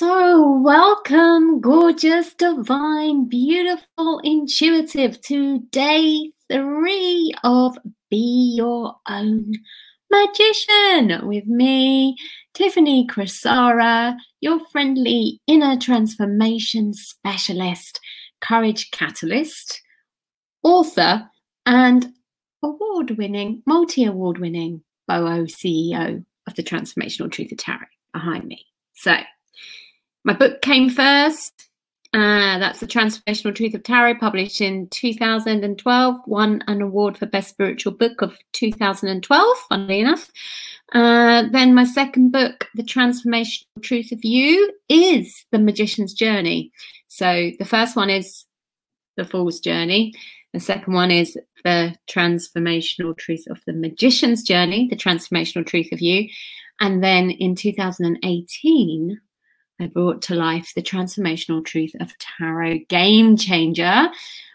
So, welcome, gorgeous, divine, beautiful, intuitive, to day 3 of Be Your Own Magician with me, Tiffany Crisara, your friendly inner transformation specialist, courage catalyst, author, and award-winning, multi-award-winning BOO CEO of the Transformational Truth of Tarot behind me. So, my book came first. That's The Transformational Truth of Tarot, published in 2012. Won an award for Best Spiritual Book of 2012, funnily enough. Then my second book, The Transformational Truth of You, is The Magician's Journey. So the first one is The Fool's Journey. The second one is The Transformational Truth of the Magician's Journey, The Transformational Truth of You. And then in 2018, I brought to life The Transformational Truth of Tarot Game Changer,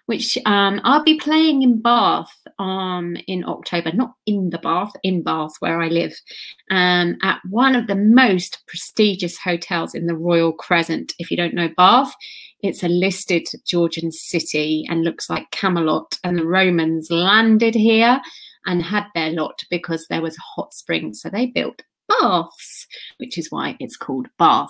which I'll be playing in Bath in October, not in the Bath, in Bath where I live, at one of the most prestigious hotels in the Royal Crescent. If you don't know Bath, it's a listed Georgian city and looks like Camelot, and the Romans landed here and had their lot because there was a hot spring, so they built baths, which is why it's called Bath.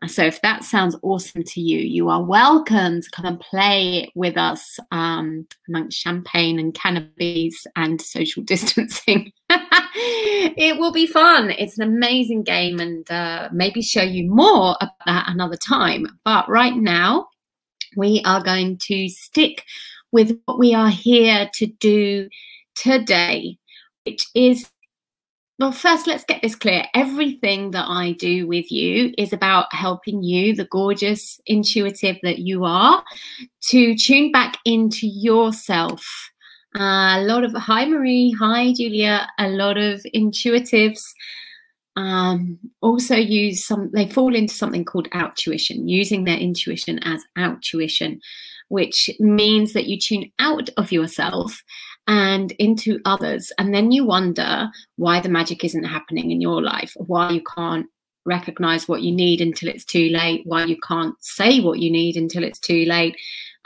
So if that sounds awesome to you, you are welcome to come and play with us amongst champagne and cannabis and social distancing. It will be fun. It's an amazing game, and maybe show you more about that another time. But right now, we are going to stick with what we are here to do today, which is, well, first, let's get this clear. Everything that I do with you is about helping you, the gorgeous intuitive that you are, to tune back into yourself. A lot of, hi Marie, hi Julia, a lot of intuitives also use they fall into something called outtuition, using their intuition as outtuition, which means that you tune out of yourself and into others, and then you wonder why the magic isn't happening in your life, why you can't recognize what you need until it's too late, why you can't say what you need until it's too late.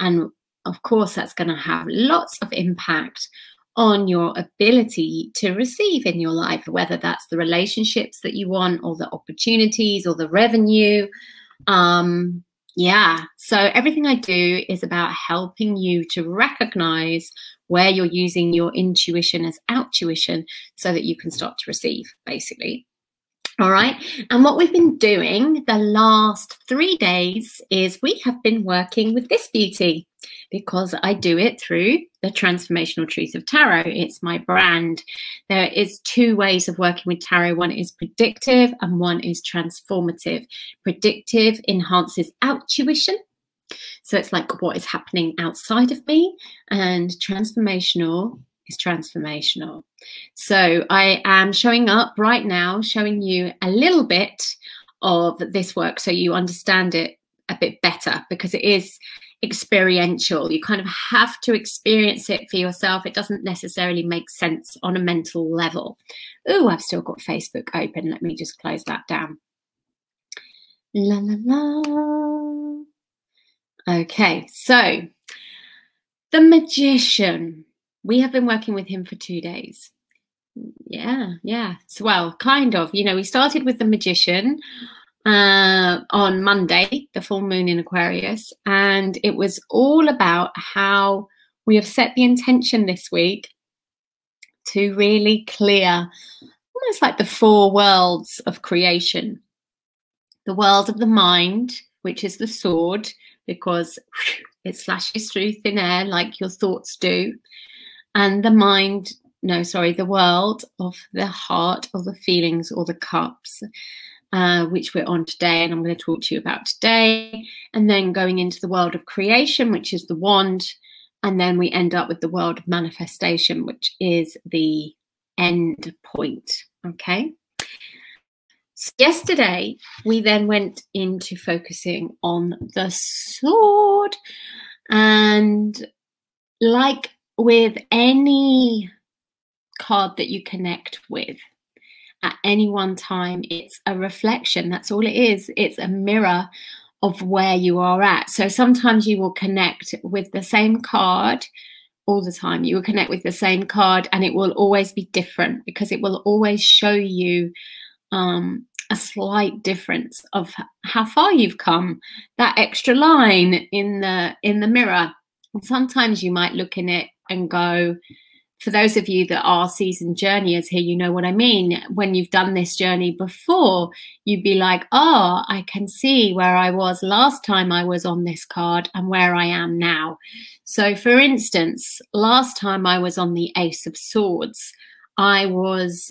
And of course, that's going to have lots of impact on your ability to receive in your life, whether that's the relationships that you want, or the opportunities, or the revenue. Yeah, so everything I do is about helping you to recognize where you're using your intuition as outtuition so that you can start to receive, basically. All right. And what we've been doing the last 3 days is we have been working with this beauty, because I do it through the Transformational Truth of Tarot. It's my brand. There is 2 ways of working with tarot. One is predictive and one is transformative. Predictive enhances outtuition. So it's like what is happening outside of me, and transformational is transformational. So I am showing up right now, showing you a little bit of this work so you understand it a bit better, because it is experiential. You kind of have to experience it for yourself. It doesn't necessarily make sense on a mental level. Oh, I've still got Facebook open. Let me just close that down. La la la. Okay, so the magician. We have been working with him for 2 days. Yeah. So, well, kind of. You know, we started with the magician on Monday, the full moon in Aquarius, and it was all about how we have set the intention this week to really clear almost like the 4 worlds of creation. The world of the mind, which is the sword, because it slashes through thin air like your thoughts do. And the world of the heart, or the feelings, or the cups, which we're on today, and I'm going to talk to you about today. And then going into the world of creation, which is the wand. And then we end up with the world of manifestation, which is the end point. Okay. So yesterday, we then went into focusing on the sword. And like with any card that you connect with, at any one time. It's a reflection. That's all it is. It's a mirror of where you are at. So sometimes you will connect with the same card all the time. You will connect with the same card, and it will always be different because it will always show you a slight difference of how far you've come, that extra line in the mirror. And sometimes you might look in it and go, for those of you that are seasoned journeyers here, you know what I mean. When you've done this journey before, you'd be like, oh, I can see where I was last time I was on this card and where I am now. So for instance, last time I was on the Ace of Swords, I was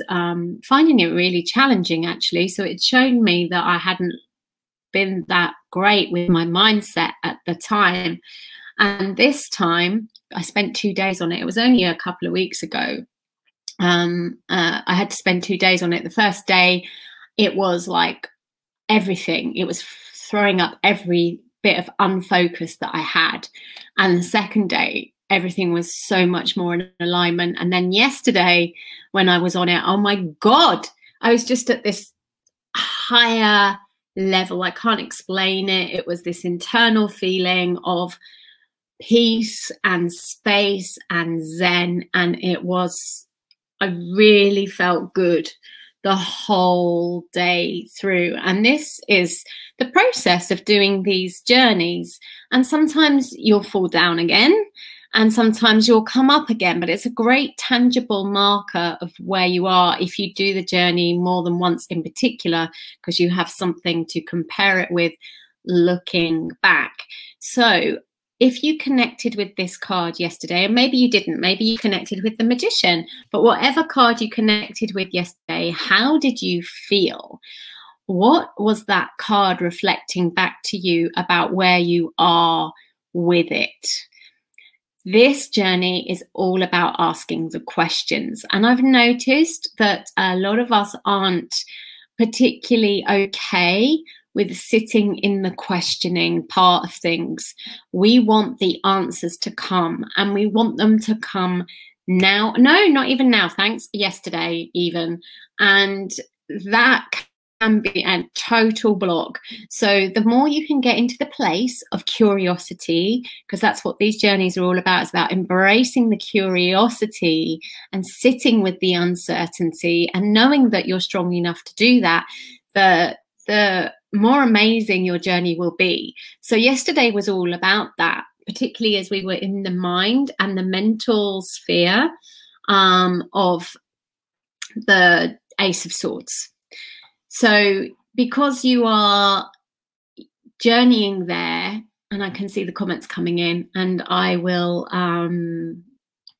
finding it really challenging, actually. So it showed me that I hadn't been that great with my mindset at the time. And this time, I spent 2 days on it. It was only a couple of weeks ago. I had to spend 2 days on it. The first day, it was like everything. It was throwing up every bit of unfocus that I had. And the second day, everything was so much more in alignment. And then yesterday, when I was on it, oh my God, I was just at this higher level. I can't explain it. It was this internal feeling of peace and space and zen, and I really felt good the whole day through. And this is the process of doing these journeys, and sometimes you'll fall down again and sometimes you'll come up again, but it's a great tangible marker of where you are if you do the journey more than once in particular, because you have something to compare it with looking back. So if you connected with this card yesterday, and maybe you didn't, maybe you connected with the Magician, but whatever card you connected with yesterday, how did you feel? What was that card reflecting back to you about where you are with it? This journey is all about asking the questions. And I've noticed that a lot of us aren't particularly okay with sitting in the questioning part of things. We want the answers to come, and we want them to come now. No, not even now, thanks. Yesterday even. And that can be a total block. So the more you can get into the place of curiosity, because that's what these journeys are all about. It's about embracing the curiosity and sitting with the uncertainty and knowing that you're strong enough to do that, the more amazing your journey will be. So yesterday was all about that, particularly as we were in the mind and the mental sphere of the Ace of Swords. So because you are journeying there, and I can see the comments coming in, and I will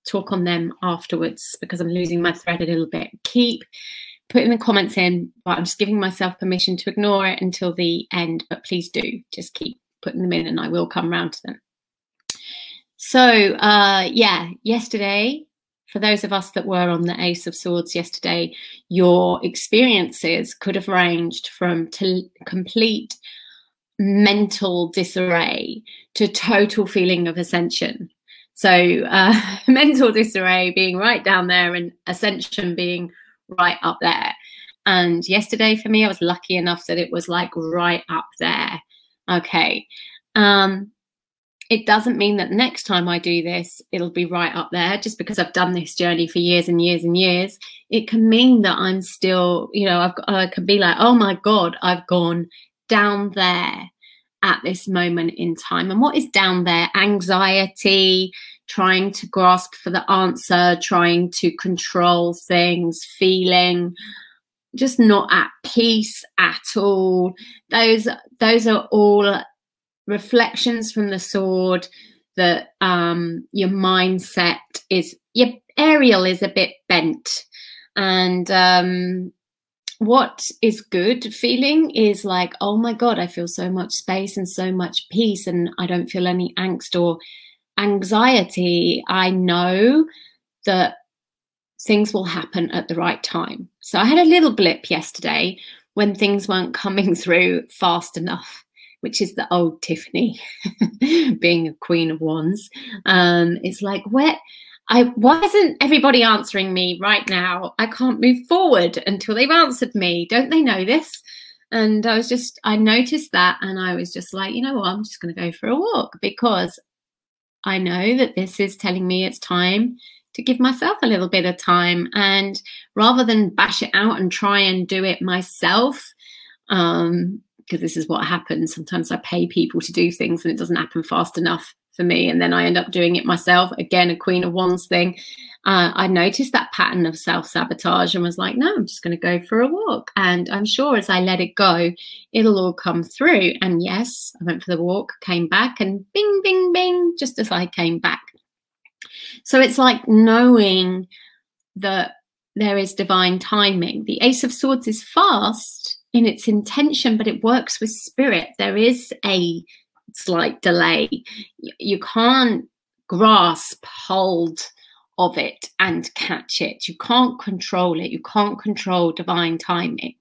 talk on them afterwards because I'm losing my thread a little bit. Keep putting the comments in, but I'm just giving myself permission to ignore it until the end, but please do just keep putting them in and I will come round to them. So yeah, yesterday, for those of us that were on the Ace of Swords yesterday, your experiences could have ranged from complete mental disarray to total feeling of ascension. So mental disarray being right down there and ascension being right up there. And yesterday for me, I was lucky enough that it was like right up there. Okay. It doesn't mean that next time I do this, it'll be right up there just because I've done this journey for years and years and years. It can mean that I'm still, you know, I could be like, oh my God, I've gone down there at this moment in time. And what is down there? Anxiety, trying to grasp for the answer, trying to control things, feeling just not at peace at all. Those are all reflections from the sword that your mindset is, your aerial is a bit bent. And what is good feeling is like, oh my God, I feel so much space and so much peace, and I don't feel any angst or anxiety. I know that things will happen at the right time. So I had a little blip yesterday when things weren't coming through fast enough, which is the old Tiffany being a Queen of Wands. It's like, where why isn't everybody answering me right now? I can't move forward until they've answered me. Don't they know this? And I noticed that, and I was just like, you know what, I'm just going to go for a walk, because I know that this is telling me it's time to give myself a little bit of time. And rather than bash it out and try and do it myself, because this is what happens. Sometimes I pay people to do things and it doesn't happen fast enough for me, and then I end up doing it myself. Again, a Queen of Wands thing. I noticed that pattern of self-sabotage and was like, no, I'm just going to go for a walk. And I'm sure as I let it go, it'll all come through. And yes, I went for the walk, came back, and bing, bing, bing, just as I came back. So it's like knowing that there is divine timing. The Ace of Swords is fast in its intention, but it works with spirit. There is a slight delay. You can't grasp hold of it and catch it. You can't control it. You can't control divine timing.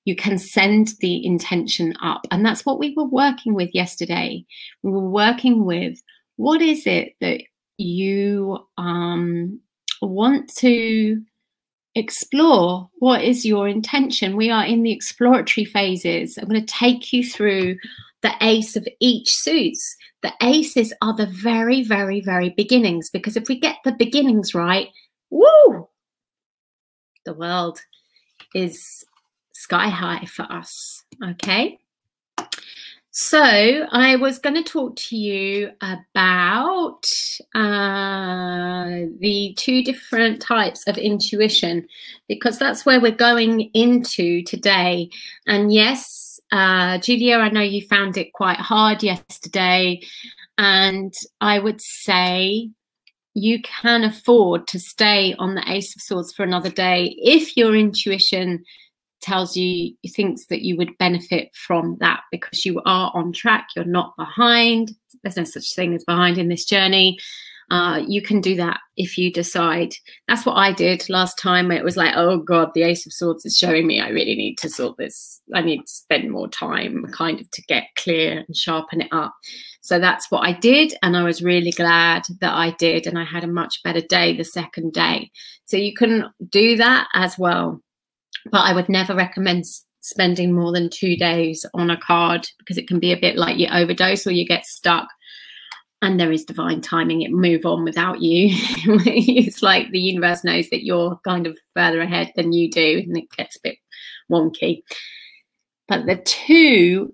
You can send the intention up. And that's what we were working with yesterday. We were working with, what is it that you want to explore? What is your intention? We are in the exploratory phases. I'm going to take you through the ace of each suits. The aces are the very, very, very beginnings, because if we get the beginnings right, woo, the world is sky high for us. Okay. So I was going to talk to you about the two different types of intuition, because that's where we're going into today. And yes, Julia, I know you found it quite hard yesterday, and I would say you can afford to stay on the Ace of Swords for another day if your intuition tells you, thinks that you would benefit from that, because you are on track, you're not behind. There's no such thing as behind in this journey. You can do that if you decide. That's what I did last time. It was like, oh God, the Ace of Swords is showing me I really need to sort this. I need to spend more time kind of to get clear and sharpen it up. So that's what I did. And I was really glad that I did. And I had a much better day the second day. So you can do that as well. But I would never recommend spending more than 2 days on a card, because it can be a bit like you overdose or you get stuck. And there is divine timing. It move on without you. It's like the universe knows that you're kind of further ahead than you do, and it gets a bit wonky. But the two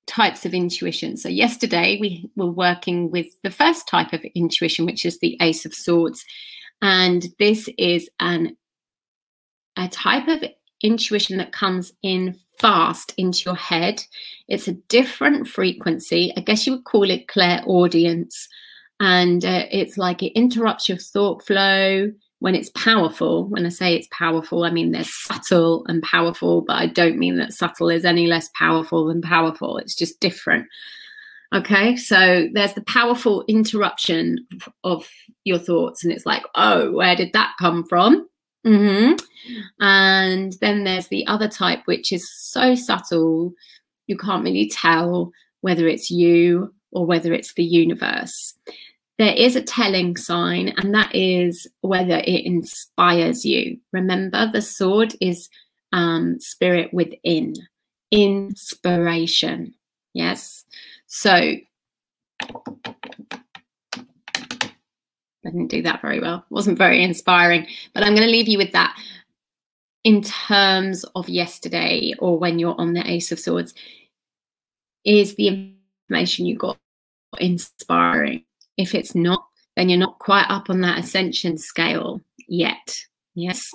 types of intuition. So yesterday we were working with the first type of intuition, which is the Ace of Swords. And this is a type of intuition that comes in fast into your head. It's a different frequency. I guess you would call it clairaudience. And it's like it interrupts your thought flow when it's powerful. When I say it's powerful, I mean there's subtle and powerful, but I don't mean that subtle is any less powerful than powerful. It's just different. Okay, so there's the powerful interruption of your thoughts, and it's like, oh, where did that come from? And then there's the other type, which is so subtle you can't really tell whether it's you or whether it's the universe. There is a telling sign, and that is whether it inspires you. Remember, the sword is spirit within, inspiration. Yes. So I didn't do that very well. It wasn't very inspiring, but I'm going to leave you with that. In terms of yesterday, or when you're on the Ace of Swords, is the information you got inspiring? If it's not, then you're not quite up on that ascension scale yet. Yes.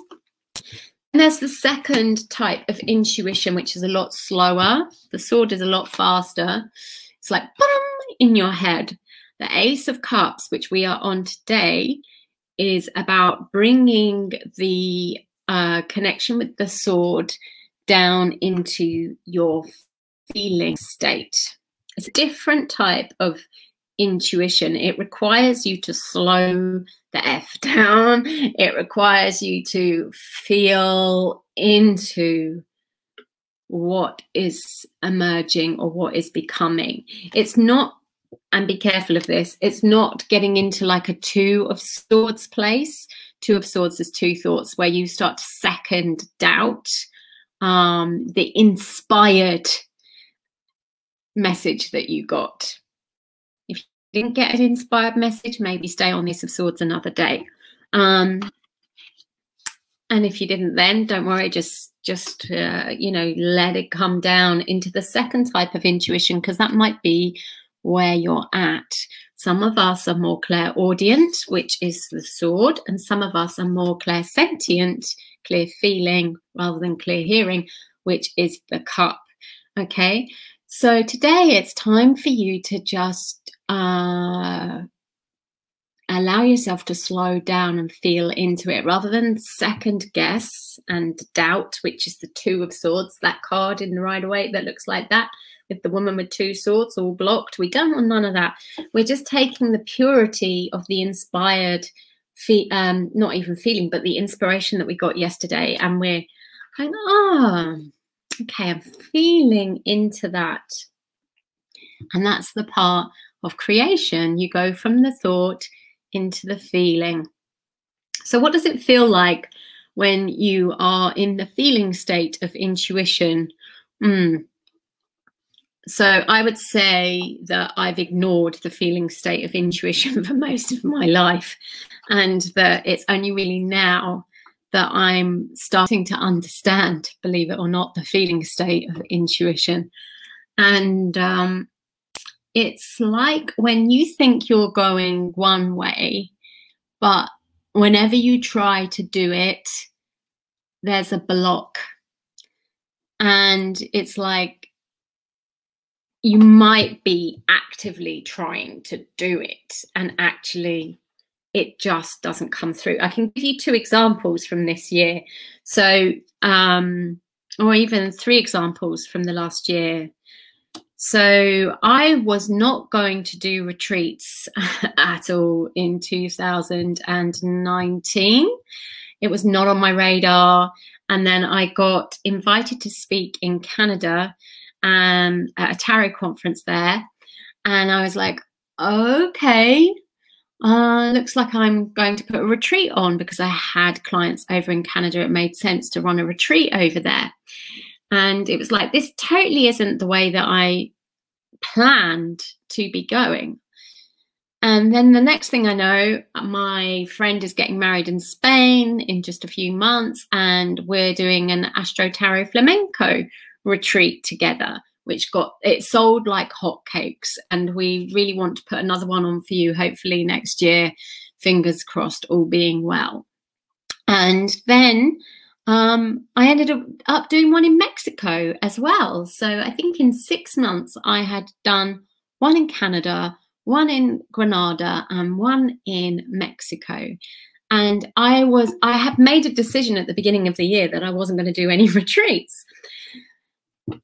And there's the second type of intuition, which is a lot slower. The sword is a lot faster. It's like boom, in your head. The Ace of Cups, which we are on today, is about bringing the connection with the sword down into your feeling state. It's a different type of intuition. It requires you to slow the F down. It requires you to feel into what is emerging or what is becoming. It's not and be careful of this, it's not getting into like a Two of Swords place. Two of Swords is two thoughts where you start to second doubt the inspired message that you got. If you didn't get an inspired message, maybe stay on this of Swords another day. And if you didn't, then don't worry, just you know, let it come down into the second type of intuition, because that might be where you're at. Some of us are more clairaudient, which is the Sword, and some of us are more clairsentient, clear feeling rather than clear hearing, which is the Cup. Okay, so today it's time for you to just allow yourself to slow down and feel into it, rather than second guess and doubt, which is the Two of Swords, that card in the Rider-Waite that looks like that, with the woman with two swords all blocked. We don't want none of that. We're just taking the purity of the inspired, not even feeling, but the inspiration that we got yesterday, and we're going, oh, okay, I'm feeling into that. And that's the part of creation. You go from the thought into the feeling. So what does it feel like when you are in the feeling state of intuition? So I would say that I've ignored the feeling state of intuition for most of my life, and that it's only really now that I'm starting to understand, believe it or not, the feeling state of intuition. And it's like when you think you're going one way, but whenever you try to do it, there's a block. And it's like you might be actively trying to do it, and actually it just doesn't come through. I can give you two examples from this year. So, or even three examples from the last year. So I was not going to do retreats at all in 2019. It was not on my radar. And then I got invited to speak in Canada at a tarot conference there. And I was like, okay, looks like I'm going to put a retreat on, because I had clients over in Canada. It made sense to run a retreat over there. And it was like, this totally isn't the way that I planned to be going. And then the next thing I know, my friend is getting married in Spain in just a few months, and we're doing an Astro Tarot Flamenco retreat together, which it sold like hotcakes. And we really want to put another one on for you, hopefully next year, fingers crossed, all being well. And then I ended up doing one in Mexico as well. So I think in 6 months I had done one in Canada, one in Granada, and one in Mexico. And I had made a decision at the beginning of the year that I wasn't going to do any retreats.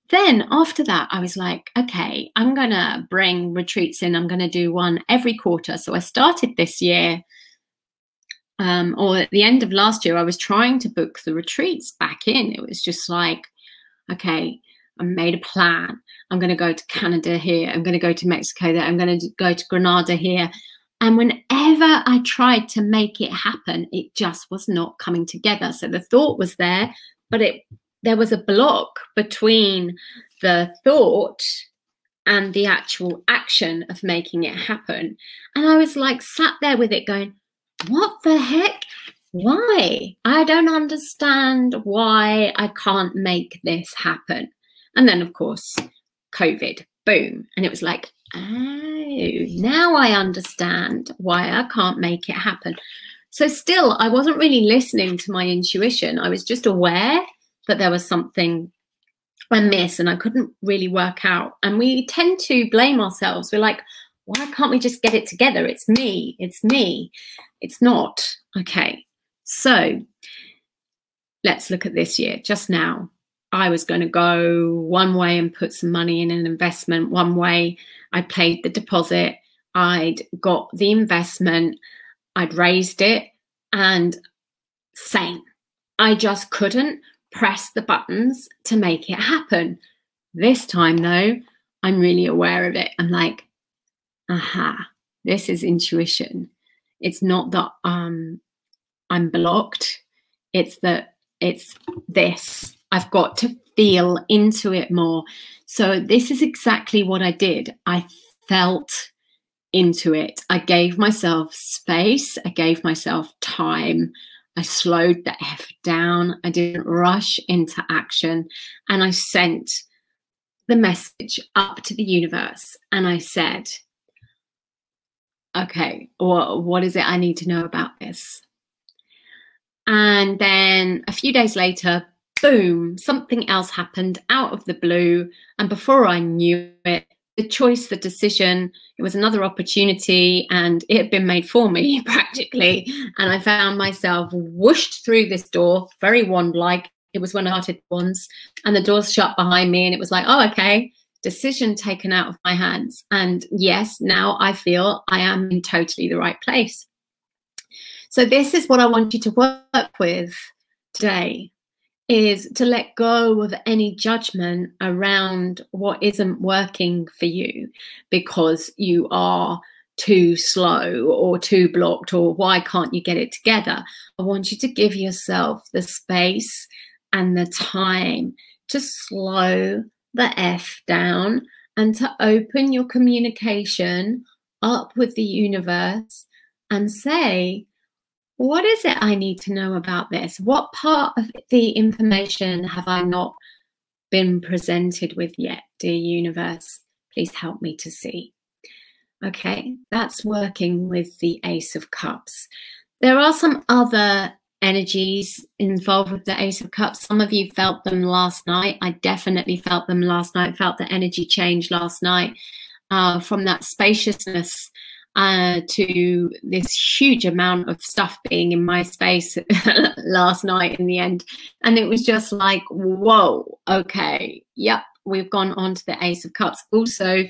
Then after that, I was like, okay, I'm going to bring retreats in. I'm going to do one every quarter. So I started this year, or at the end of last year, I was trying to book the retreats back in. It was just like, okay, I made a plan. I'm going to go to Canada here. I'm going to go to Mexico there. I'm going to go to Granada here. And whenever I tried to make it happen, it just was not coming together. So the thought was there, but there was a block between the thought and the actual action of making it happen. And I was like sat there with it going, what the heck? Why? I don't understand why I can't make this happen. And then, of course, COVID, boom. And it was like, oh, now I understand why I can't make it happen. So still, I wasn't really listening to my intuition. I was just aware that there was something amiss and I couldn't really work out. And we tend to blame ourselves. We're like, why can't we just get it together? It's me. It's me. It's not. Okay. So let's look at this year. Just now, I was going to go one way and put some money in an investment. One way, I paid the deposit. I'd got the investment. I'd raised it. And same. I just couldn't press the buttons to make it happen. This time, though, I'm really aware of it. I'm like, aha, this is intuition. It's not that I'm blocked. It's that it's this. I've got to feel into it more. So this is exactly what I did. I felt into it. I gave myself space. I gave myself time. I slowed the F down. I didn't rush into action. And I sent the message up to the universe. And I said, okay, what is it I need to know about this? And then a few days later, boom, something else happened out of the blue. And before I knew it, the choice, the decision, it was another opportunity, and it had been made for me practically. And I found myself whooshed through this door, very wand-like. It was when I started wands, and the doors shut behind me, and it was like, oh, okay, decision taken out of my hands. And yes, now I feel I am in totally the right place. So this is what I want you to work with today, is to let go of any judgment around what isn't working for you because you are too slow or too blocked, or why can't you get it together? I want you to give yourself the space and the time to slow the F down and to open your communication up with the universe and say, what is it I need to know about this? What part of the information have I not been presented with yet, dear universe? Please help me to see. Okay, that's working with the Ace of Cups. There are some other energies involved with the Ace of Cups. Some of you felt them last night. I definitely felt them last night, felt the energy change last night from that spaciousness to this huge amount of stuff being in my space last night in the end. And it was just like, whoa, okay, yep, we've gone on to the Ace of Cups. Also,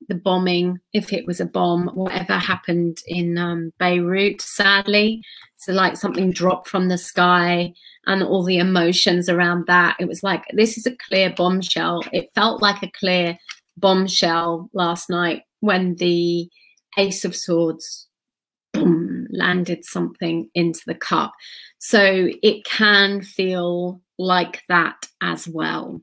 the bombing, if it was a bomb, whatever happened in Beirut, sadly. So like something dropped from the sky and all the emotions around that. It was like, this is a clear bombshell. It felt like a clear bombshell last night when the Ace of Swords, boom, landed something into the cup. So it can feel like that as well.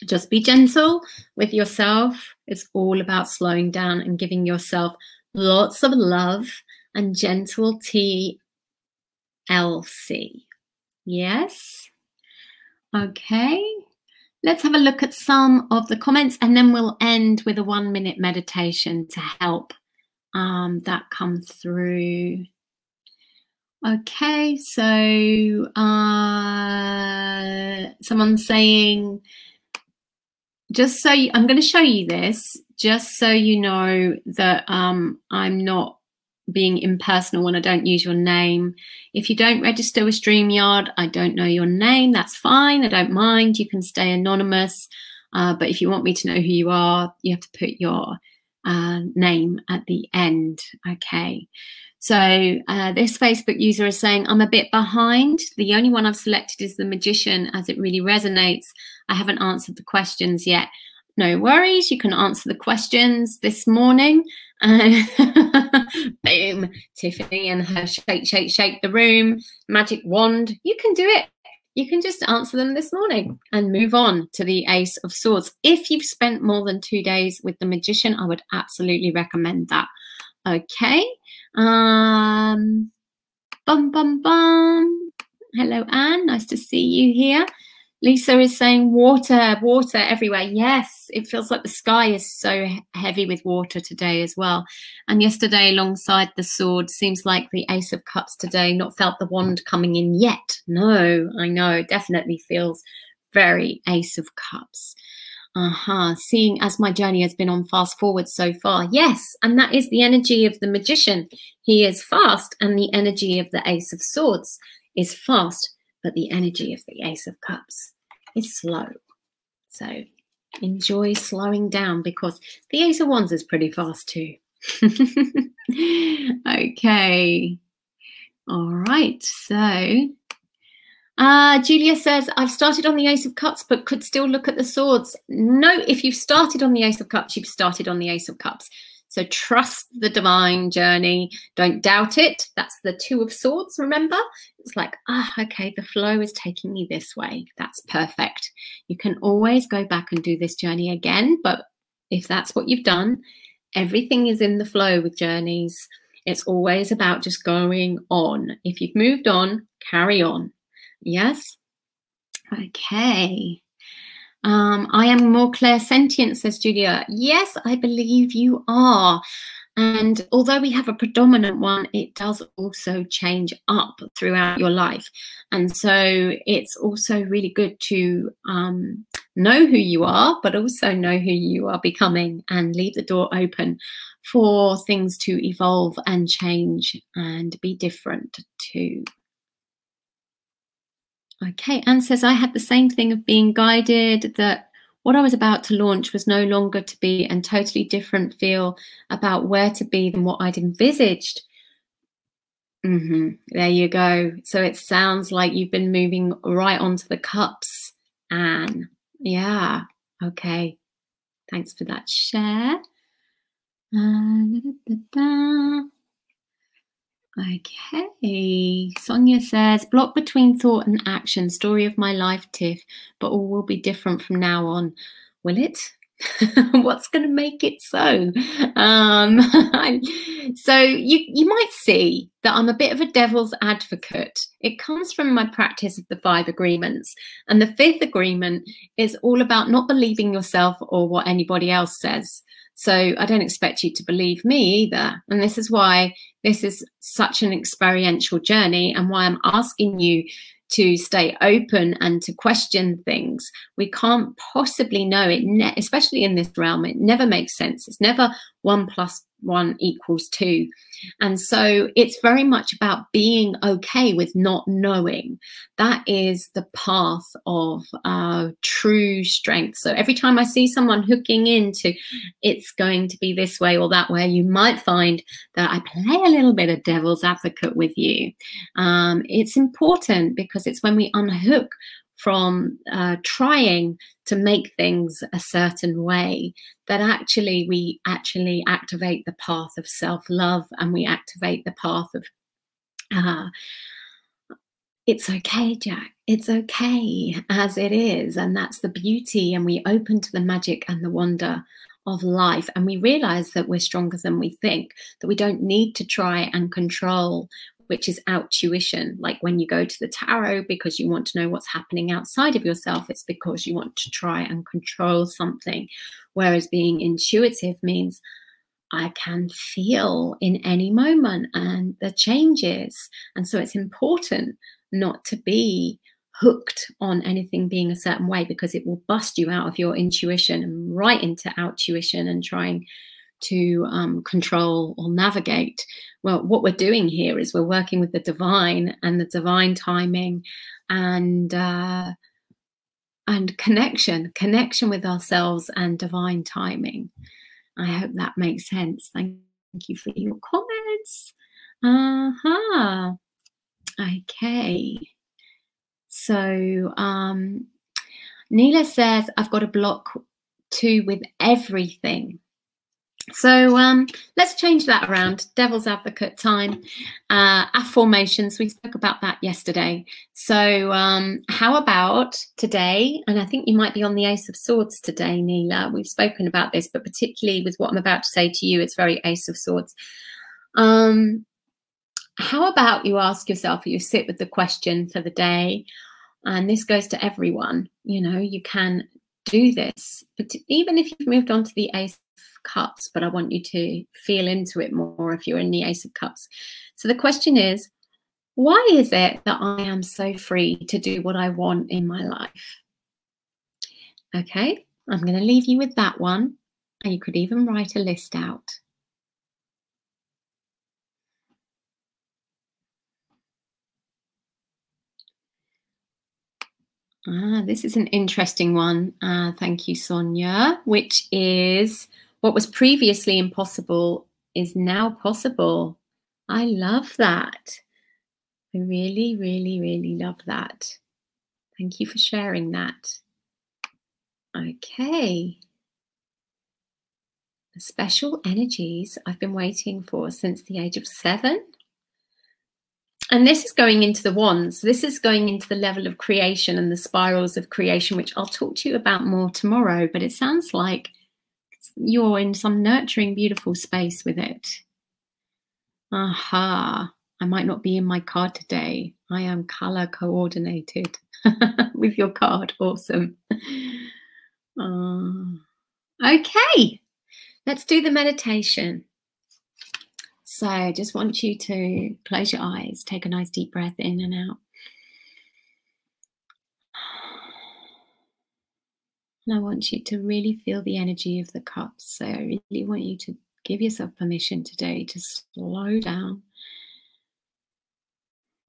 Just be gentle with yourself. It's all about slowing down and giving yourself lots of love and gentle TLC. Yes? Okay. Let's have a look at some of the comments, and then we'll end with a 1-minute meditation to help that come through. Okay, so someone's saying, just so you, I'm going to show you this, just so you know that I'm not being impersonal when I don't use your name. If you don't register with StreamYard, I don't know your name, that's fine, I don't mind, you can stay anonymous. But if you want me to know who you are, you have to put your name at the end. Okay, so this Facebook user is saying, I'm a bit behind. The only one I've selected is the Magician, as it really resonates. I haven't answered the questions yet. No worries, you can answer the questions this morning. Boom, Tiffany and her shake the room magic wand. You can do it. You can just answer them this morning and move on to the Ace of Swords. If you've spent more than 2 days with the Magician, I would absolutely recommend that. Okay. Bum, bum, bum. Hello, Anne. Nice to see you here. Lisa is saying water everywhere. Yes, it feels like the sky is so heavy with water today as well. And yesterday, alongside the sword, seems like the Ace of Cups today, not felt the wand coming in yet. No, I know, definitely feels very Ace of Cups. Seeing as my journey has been on fast forward so far. Yes, and that is the energy of the Magician. He is fast, and the energy of the Ace of Swords is fast. But the energy of the Ace of Cups is slow. So enjoy slowing down, because the Ace of Wands is pretty fast too. Okay. All right. So Julia says, I've started on the Ace of Cups, but could still look at the swords. No, if you've started on the Ace of Cups, you've started on the Ace of Cups. So trust the divine journey. Don't doubt it. That's the Two of Swords, remember? It's like, okay, the flow is taking me this way. That's perfect. You can always go back and do this journey again. But if that's what you've done, everything is in the flow with journeys. It's always about just going on. If you've moved on, carry on. Yes? Okay. I am more clairsentient, says Julia. Yes, I believe you are. And although we have a predominant one, it does also change up throughout your life. And so it's also really good to know who you are, but also know who you are becoming and leave the door open for things to evolve and change and be different too. Okay, Anne says, I had the same thing of being guided that what I was about to launch was no longer to be and totally different feel about where to be than what I'd envisaged. There you go. So it sounds like you've been moving right onto the cups, Anne. Yeah, okay. Thanks for that share. Okay, Sonia says, block between thought and action, story of my life, Tiff, but all will be different from now on. Will it? What's going to make it so? So you might see that I'm a bit of a devil's advocate. It comes from my practice of the 5 agreements. And the 5th agreement is all about not believing yourself or what anybody else says. So I don't expect you to believe me either. And this is why this is such an experiential journey and why I'm asking you to stay open and to question things. We can't possibly know it, especially in this realm. It never makes sense. It's never 1 + 1 = 2. And so it's very much about being okay with not knowing. That is the path of true strength. So every time I see someone hooking into it's going to be this way or that way, you might find that I play a little bit of devil's advocate with you. It's important because it's when we unhook from trying to make things a certain way that we actually activate the path of self-love, and we activate the path of it's okay, Jack, it's okay as it is. And that's the beauty. And we open to the magic and the wonder of life, and we realize that we're stronger than we think, that we don't need to try and control, which is outtuition. Like when you go to the tarot because you want to know what's happening outside of yourself, it's because you want to try and control something. Whereas being intuitive means I can feel in any moment and the changes. And so it's important not to be hooked on anything being a certain way, because it will bust you out of your intuition and right into outtuition and trying to control or navigate. Well, what we're doing here is we're working with the divine and the divine timing and connection with ourselves and divine timing. I hope that makes sense. Thank you for your comments. Okay. So Neela says, I've got a block too with everything. So let's change that around. Devil's advocate time. Affirmations, we spoke about that yesterday. So how about today, and I think you might be on the Ace of Swords today, Neela. We've spoken about this, but particularly with what I'm about to say to you, it's very Ace of Swords. How about you ask yourself, you sit with the question for the day, and this goes to everyone, you know, you can do this, but even if you've moved on to the Ace of Cups, but I want you to feel into it more if you're in the Ace of Cups. So the question is, why is it that I am so free to do what I want in my life? Okay, I'm going to leave you with that one, and you could even write a list out. This is an interesting one. Thank you, Sonia, which is what was previously impossible is now possible. I love that. I really, really, really love that. Thank you for sharing that. Okay. special energies I've been waiting for since the age of 7. And this is going into the wands. This is going into the level of creation and the spirals of creation, which I'll talk to you about more tomorrow. But it sounds like you're in some nurturing, beautiful space with it. Aha. I might not be in my card today. I am color coordinated with your card. Awesome. Okay. Let's do the meditation. So I just want you to close your eyes, take a nice deep breath in and out. And I want you to really feel the energy of the cups. So I really want you to give yourself permission today to slow down.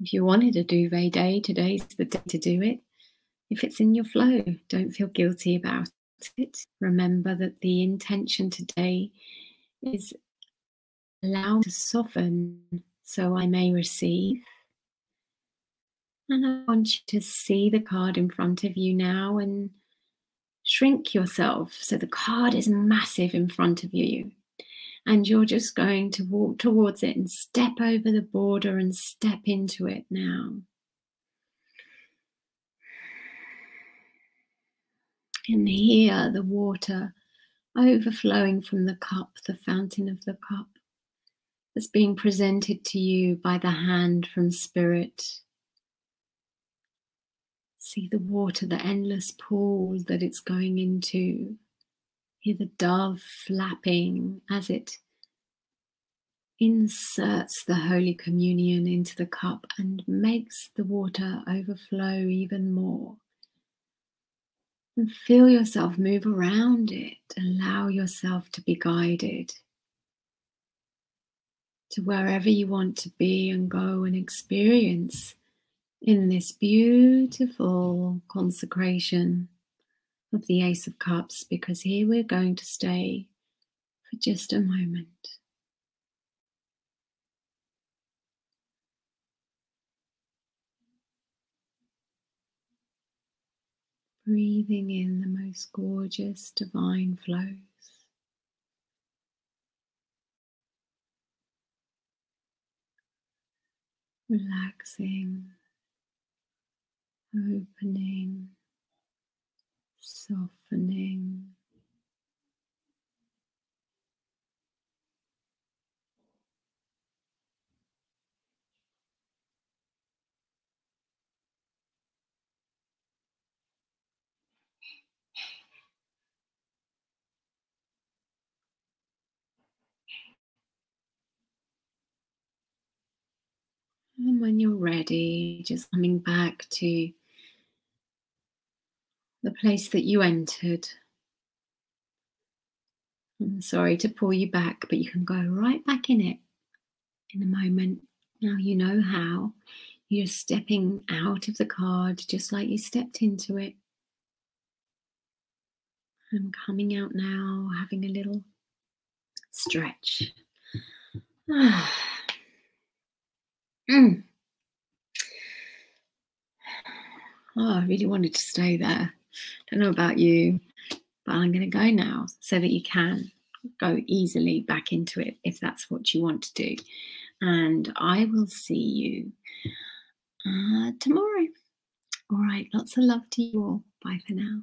If you wanted a duvet day, today's the day to do it. If it's in your flow, don't feel guilty about it. Remember that the intention today is allow to soften so I may receive. And I want you to see the card in front of you now and shrink yourself so the card is massive in front of you. And you're just going to walk towards it and step over the border and step into it now. And here the water overflowing from the cup, the fountain of the cup, that's being presented to you by the hand from Spirit. See the water, the endless pool that it's going into. Hear the dove flapping as it inserts the Holy Communion into the cup and makes the water overflow even more. And feel yourself move around it. Allow yourself to be guided to wherever you want to be and go and experience in this beautiful consecration of the Ace of Cups, because here we're going to stay for just a moment. Breathing in the most gorgeous divine flows. Relaxing, opening, softening. And when you're ready, just coming back to the place that you entered. I'm sorry to pull you back, but you can go right back in it in a moment. Now you know how. You're stepping out of the card just like you stepped into it. I'm coming out now, having a little stretch. Oh, I really wanted to stay there. Don't know about you, but I'm going to go now so that you can go easily back into it if that's what you want to do. And I will see you tomorrow. All right, lots of love to you all. Bye for now.